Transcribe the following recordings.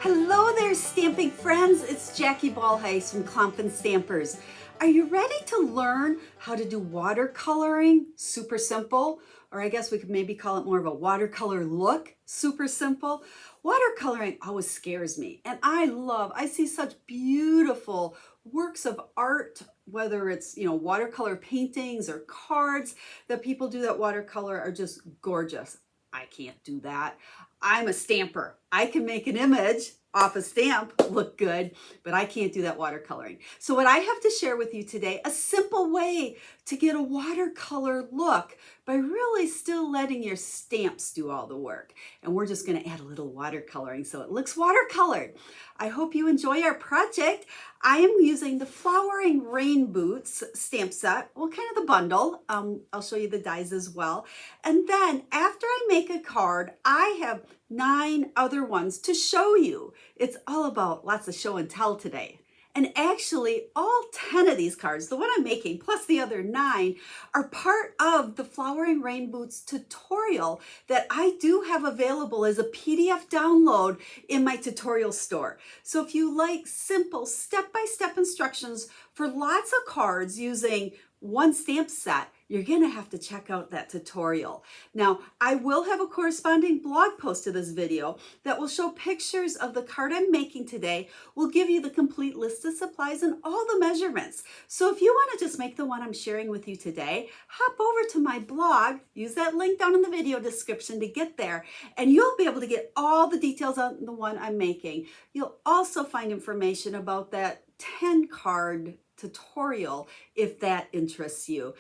Hello there, stamping friends. It's Jackie Bolhuis from Klompen Stampers. Are you ready to learn how to do watercoloring? Super simple, or I guess we could maybe call it more of a watercolor look. Super simple. Watercoloring always scares me, and I see such beautiful works of art, whether it's, watercolor paintings or cards that people do that watercolor are just gorgeous. I can't do that. I'm a stamper. I can make an image off a stamp look good, but I can't do that watercoloring. So what I have to share with you today, a simple way to get a watercolor look by really still letting your stamps do all the work. And we're just going to add a little watercoloring so it looks watercolored. I hope you enjoy our project. I am using the Flowering Rain Boots stamp set, well, kind of the bundle. I'll show you the dies as well. And then after I make a card, I have 9 other ones to show you. It's all about lots of show and tell today. And actually, all 10 of these cards, the one I'm making, plus the other 9, are part of the Flowering Rain Boots tutorial that I do have available as a PDF download in my tutorial store. So if you like simple step-by-step instructions for lots of cards using one stamp set, you're gonna have to check out that tutorial. Now, I will have a corresponding blog post to this video that will show pictures of the card I'm making today. We'll give you the complete list of supplies and all the measurements. So if you wanna just make the one I'm sharing with you today, hop over to my blog, use that link down in the video description to get there, and you'll be able to get all the details on the one I'm making. You'll also find information about that 10 card tutorial if that interests you.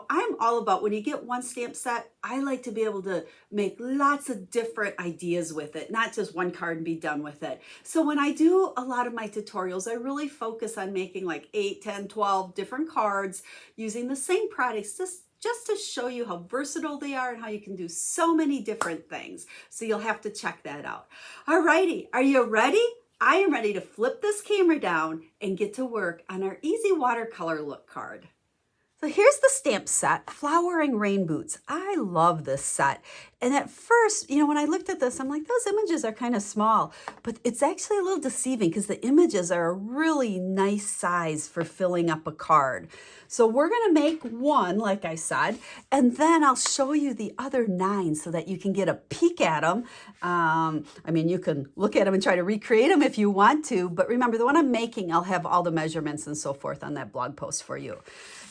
I'm all about when you get one stamp set, I like to be able to make lots of different ideas with it, not just one card and be done with it. So when I do a lot of my tutorials, I really focus on making like 8, 10, 12 different cards using the same products just to show you how versatile they are and how you can do so many different things. So you'll have to check that out. Alrighty, are you ready? I am ready to flip this camera down and get to work on our easy watercolor look card. So here's the stamp set, Flowering Rain Boots. I love this set. And at first, when I looked at this, I'm like, those images are kind of small, but it's actually a little deceiving because the images are a really nice size for filling up a card. So we're gonna make one, like I said, and then I'll show you the other 9 so that you can get a peek at them. You can look at them and try to recreate them if you want to, but remember, the one I'm making, I'll have all the measurements and so forth on that blog post for you.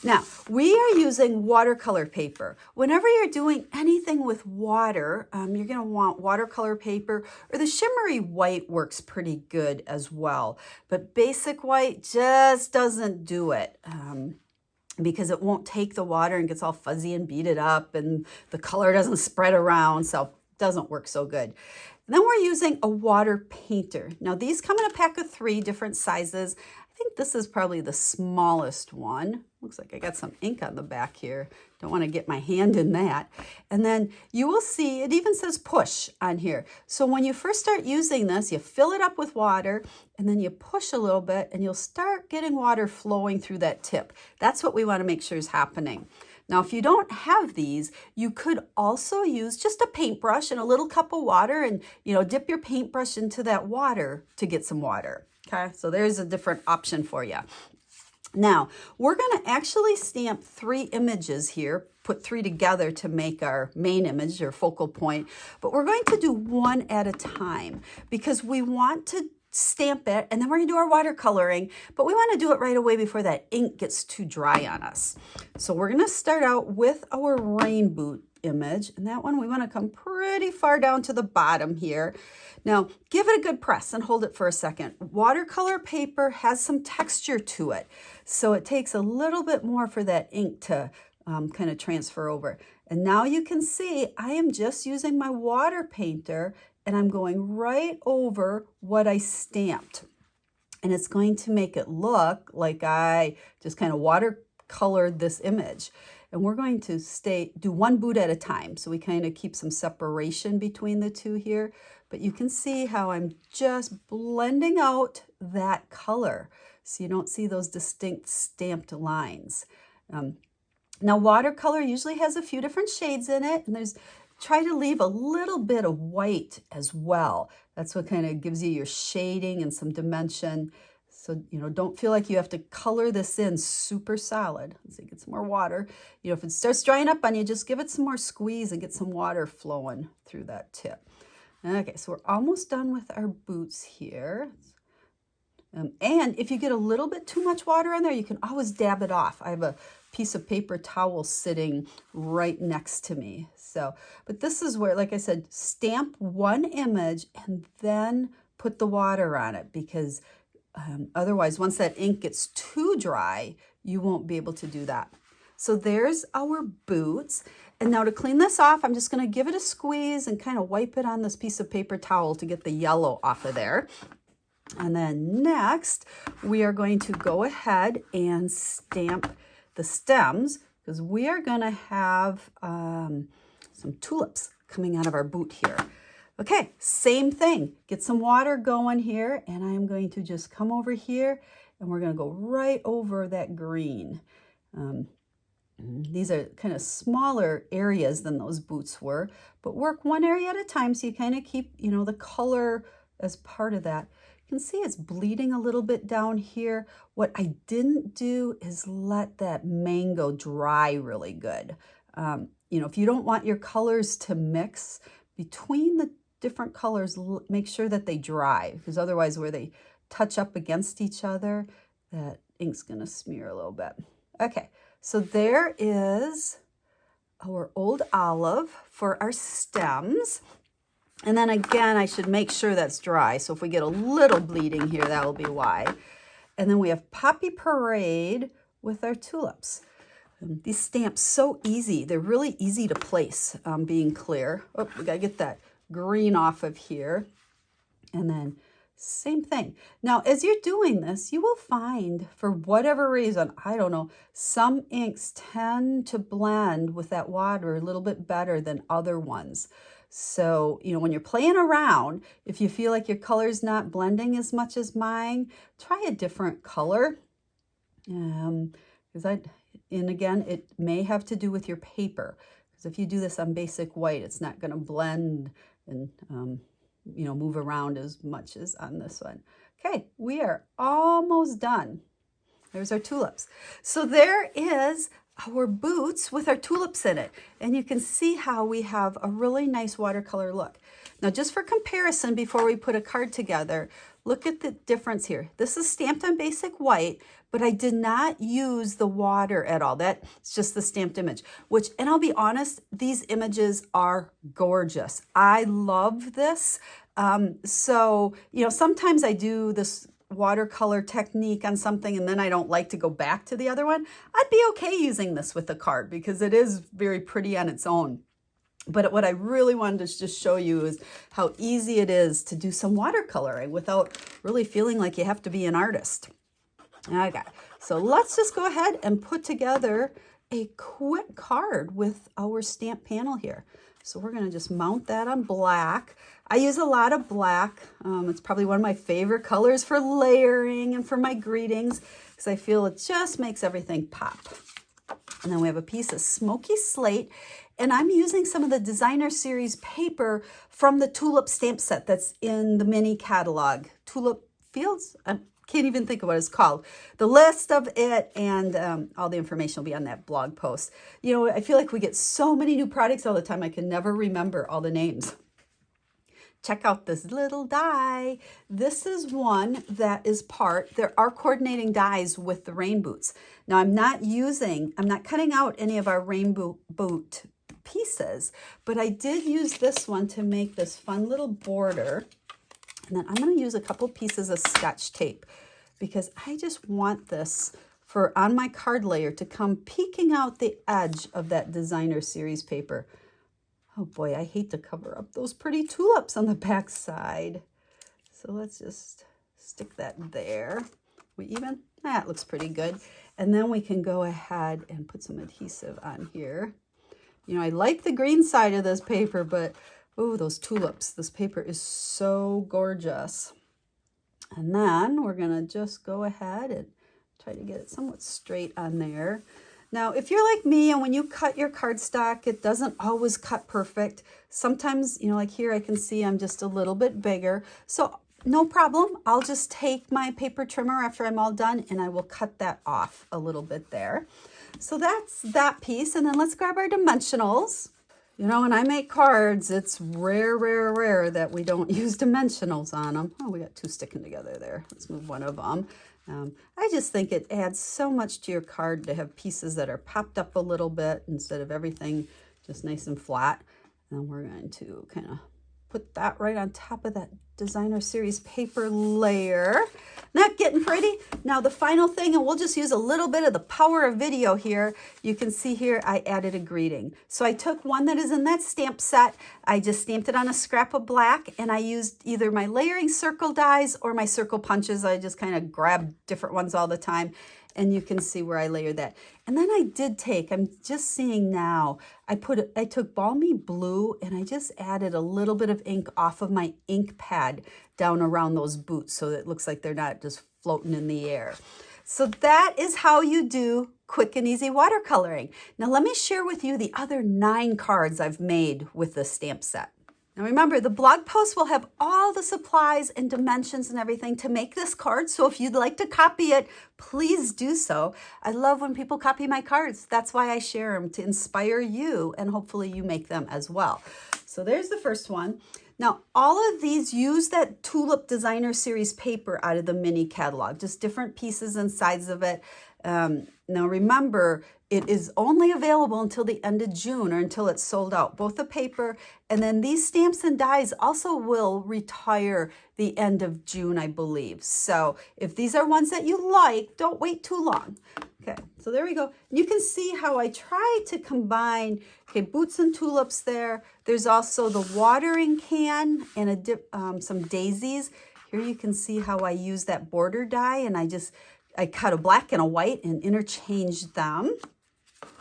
Now, we are using watercolor paper. Whenever you're doing anything with water, you're gonna want watercolor paper, or the shimmery white works pretty good as well. But basic white just doesn't do it. Because it won't take the water and gets all fuzzy and beat it up, and the color doesn't spread around, so it doesn't work so good. And then we're using a water painter. Now these come in a pack of 3 different sizes. I think this is probably the smallest one. Looks like I got some ink on the back here. Don't want to get my hand in that. And then you will see, it even says push on here. So when you first start using this, you fill it up with water, and then you push a little bit, and you'll start getting water flowing through that tip. That's what we want to make sure is happening. Now, if you don't have these, you could also use just a paintbrush and a little cup of water and, dip your paintbrush into that water to get some water. Okay, so there's a different option for you. Now, we're going to actually stamp 3 images here, put 3 together to make our main image or focal point, but we're going to do one at a time because we want to stamp it, and then we're going to do our watercoloring, but we want to do it right away before that ink gets too dry on us. So we're going to start out with our rain boot image, and that one we want to come pretty far down to the bottom here. Now give it a good press and hold it for a second. Watercolor paper has some texture to it, so it takes a little bit more for that ink to kind of transfer over. And now you can see I am just using my water painter, and I'm going right over what I stamped, and it's going to make it look like I just kind of watercolored this image. And we're going to do one boot at a time. So we kind of keep some separation between the 2 here. But you can see how I'm just blending out that color, so you don't see those distinct stamped lines. Now watercolor usually has a few different shades in it, and try to leave a little bit of white as well. That's what kind of gives you your shading and some dimension. So, you know, don't feel like you have to color this in super solid. Let's see, get some more water. You know, if it starts drying up on you, just give it some more squeeze and get some water flowing through that tip. Okay, so we're almost done with our boots here. And if you get a little bit too much water on there, you can always dab it off. I have a piece of paper towel sitting right next to me. So, but this is where, like I said, stamp one image and then put the water on it, because otherwise, once that ink gets too dry, you won't be able to do that. So there's our boots. And now to clean this off, I'm just going to give it a squeeze and kind of wipe it on this piece of paper towel to get the yellow off of there. And then next, we are going to go ahead and stamp the stems, because we are going to have some tulips coming out of our boot here. Okay, same thing. Get some water going here, and I'm going to just come over here, and we're going to go right over that green. These are kind of smaller areas than those boots were, but work one area at a time so you kind of keep, you know, the color as part of that. You can see it's bleeding a little bit down here. What I didn't do is let that mango dry really good. You know, if you don't want your colors to mix between the different colors, make sure that they dry, because otherwise where they touch up against each other, that ink's gonna smear a little bit. Okay, so there is our old olive for our stems. And then again, I should make sure that's dry. So if we get a little bleeding here, that will be why. And then we have Poppy Parade with our tulips. These stamps, so easy. They're really easy to place, being clear. Oh, we gotta get that green off of here. And then same thing. Now, as you're doing this, you will find, for whatever reason, I don't know, some inks tend to blend with that water a little bit better than other ones. So, you know, when you're playing around, if you feel like your color's not blending as much as mine, try a different color. And again, it may have to do with your paper, because if you do this on basic white, it's not going to blend and, you know, move around as much as on this one. Okay, we are almost done. There's our tulips. So there is our boots with our tulips in it. And you can see how we have a really nice watercolor look. Now, just for comparison, before we put a card together, look at the difference here. This is stamped on basic white, but I did not use the water at all. That's just the stamped image, which, and I'll be honest, these images are gorgeous. I love this. So, you know, sometimes I do this watercolor technique on something and then I don't like to go back to the other one. I'd be okay using this with a card because it is very pretty on its own. But what I really wanted to just show you is how easy it is to do some watercoloring without really feeling like you have to be an artist. Okay, so let's just go ahead and put together a quick card with our stamp panel here. So we're going to just mount that on black. I use a lot of black. It's probably one of my favorite colors for layering and for my greetings, because I feel it just makes everything pop. And then we have a piece of smoky slate, and I'm using some of the designer series paper from the Tulip stamp set that's in the mini catalog. Tulip Fields? I can't even think of what it's called. The list of it and all the information will be on that blog post. You know, I feel like we get so many new products all the time, I can never remember all the names. Check out this little die. This is one that is there are coordinating dies with the rain boots. Now I'm not cutting out any of our rainbow boot pieces, but I did use this one to make this fun little border. And then I'm going to use a couple pieces of Scotch tape because I just want this for on my card layer to come peeking out the edge of that designer series paper. Oh boy, I hate to cover up those pretty tulips on the back side. So let's just stick that there. That looks pretty good. And then we can go ahead and put some adhesive on here. You know, I like the green side of this paper, but oh, those tulips. This paper is so gorgeous. And then we're going to just go ahead and try to get it somewhat straight on there. Now, if you're like me and when you cut your cardstock, it doesn't always cut perfect. Sometimes, you know, like here I can see I'm just a little bit bigger. So no problem. I'll just take my paper trimmer after I'm all done and I will cut that off a little bit there. So that's that piece. And then let's grab our dimensionals. You know, when I make cards, it's rare that we don't use dimensionals on them. Oh, we got two sticking together there. Let's move one of them. I just think it adds so much to your card to have pieces that are popped up a little bit instead of everything just nice and flat. And we're going to kind of put that right on top of that designer series paper layer. Not getting pretty? Now the final thing, and we'll just use a little bit of the power of video here. You can see here I added a greeting. So I took one that is in that stamp set. I just stamped it on a scrap of black and I used either my layering circle dies or my circle punches. I just kind of grab different ones all the time. And you can see where I layered that. And then I did take, I'm just seeing now, I took Balmy Blue and I just added a little bit of ink off of my ink pad down around those boots so that it looks like they're not just floating in the air. So that is how you do quick and easy watercoloring. Now let me share with you the other 9 cards I've made with the stamp set. Now remember, the blog post will have all the supplies and dimensions and everything to make this card. So if you'd like to copy it, please do so. I love when people copy my cards. That's why I share them, to inspire you, and hopefully you make them as well. So there's the first one. Now, all of these use that Tulip Designer Series paper out of the mini catalog, just different pieces and sides of it. Now remember, it is only available until the end of June or until it's sold out, both the paper and then these stamps and dies also will retire the end of June, I believe. So if these are ones that you like, don't wait too long. Okay, so there we go. You can see how I try to combine, boots and tulips there. There's also the watering can and some daisies. Here you can see how I use that border die and I cut a black and a white and interchanged them.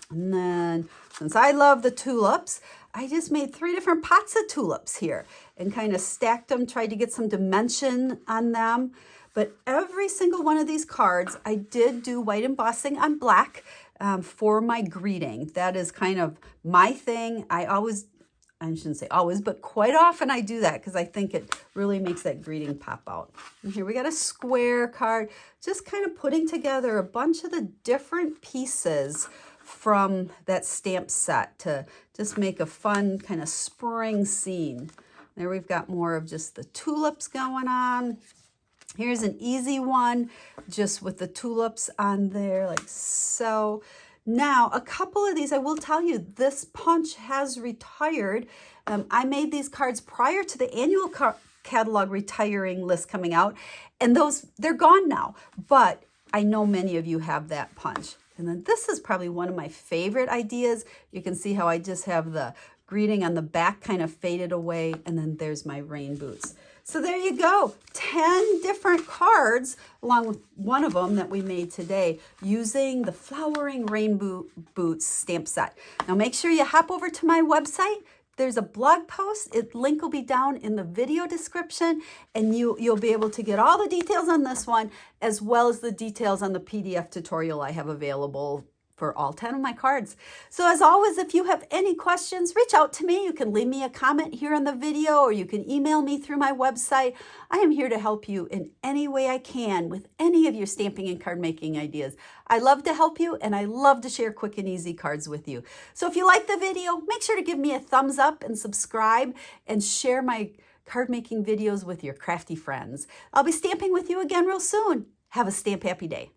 And then, since I love the tulips, I just made 3 different pots of tulips here and kind of stacked them, tried to get some dimension on them. But every single one of these cards, I did do white embossing on black for my greeting. That is kind of my thing. I shouldn't say always, but quite often I do that because I think it really makes that greeting pop out. And here we got a square card, just kind of putting together a bunch of the different pieces from that stamp set to just make a fun kind of spring scene. There we've got more of just the tulips going on. Here's an easy one, just with the tulips on there, like so. Now, a couple of these, I will tell you, this punch has retired. I made these cards prior to the annual catalog retiring list coming out, and they're gone now. But I know many of you have that punch. And then this is probably one of my favorite ideas. You can see how I just have the greeting on the back kind of faded away, and then there's my rain boots. So there you go, 10 different cards, along with one of them that we made today, using the Flowering Rainbow Boots stamp set. Now make sure you hop over to my website. There's a blog post. Link will be down in the video description, and you'll be able to get all the details on this one, as well as the details on the PDF tutorial I have available for all 10 of my cards. So as always, if you have any questions, reach out to me. You can leave me a comment here on the video, or you can email me through my website. I am here to help you in any way I can with any of your stamping and card making ideas. I love to help you, and I love to share quick and easy cards with you. So if you like the video, make sure to give me a thumbs up and subscribe and share my card making videos with your crafty friends. I'll be stamping with you again real soon. Have a stamp happy day.